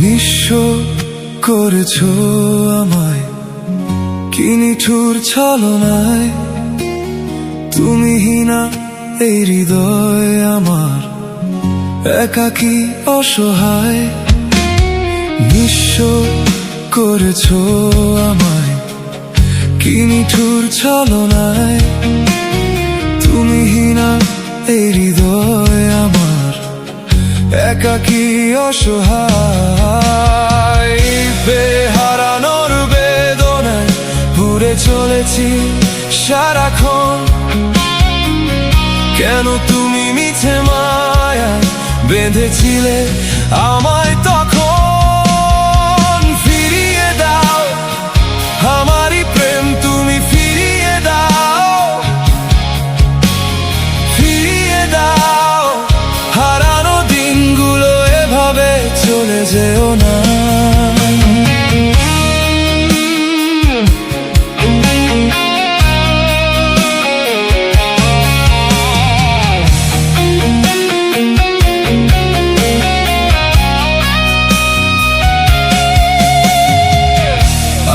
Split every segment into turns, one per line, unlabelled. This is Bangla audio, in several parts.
নিঃস্ব করেছো আমায়, কি নিঠুর ছলনায়। তুমিহীনা এই হৃদয় আমার, একাকী অসহায়। নিঃস্ব করেছো আমায়, কি নিঠুর ছলনায়। তুমিহীনা এই হৃদয় আমার, একাকী অসহায়। বেহারানোর বেদনায় ঘুরে চলেছি সারাক্ষণ। কেন তুমি মিছে মায়ায় বেঁধেছিলে আমায় তখন। ফিরিয়ে দাও আমারই প্রেম, তুমি ফিরিয়ে দাও, ফিরিয়ে দাও। হারানো দিনগুলো এভাবে চলে যেও না।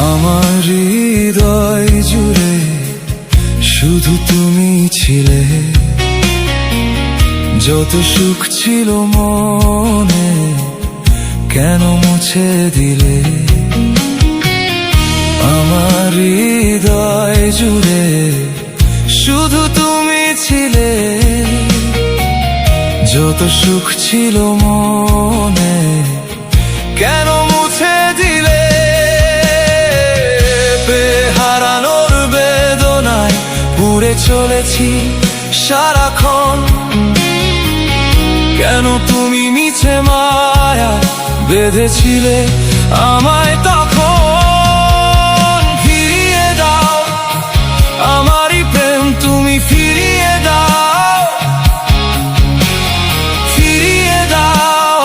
আমার হৃদয় জুড়ে শুধু তুমি ছিলে, যত সুখ ছিল মনে কেন মুছে দিলে। আমার হৃদয় জুড়ে শুধু তুমি ছিলে, যত সুখ ছিল মনে কেন মুছে দিলে। হারানোর বেদনায় ঘুরে চলেছি সারাক্ষণ। কেন তুমি মিছে মায়া বেঁধেছিলে আমায় তখন। ফিরিয়ে দাও আমারই প্রেম, তুমি ফিরিয়ে দাও, ফিরিয়ে দাও।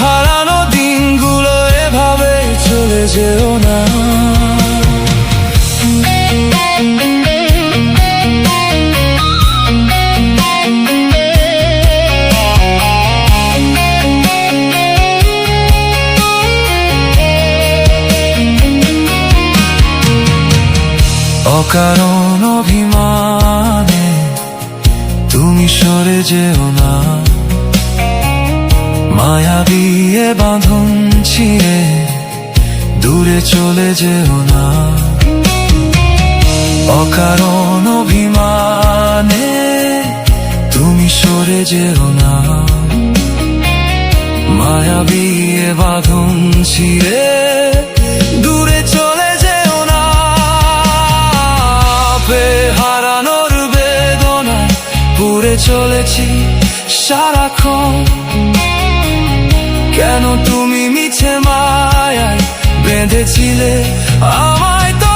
হারানো দিনগুলো এভাবে চলে যেও না। অকারণ অভিমানে তুমি সরে যেও না। মায়াবী এ বাঁধন ছিঁড়ে দূরে চলে যেও না। অকারণ অভিমানে তুমি সরে যেও না। মায়াবী এ বাঁধন ছিঁড়ে দূরে চলে যেও না। হারানোর বেদনায় ঘুরে চলেছি সারাক্ষণ। কেন তুমি মিছে মায়ায় বেঁধেছিলে আমায় তো।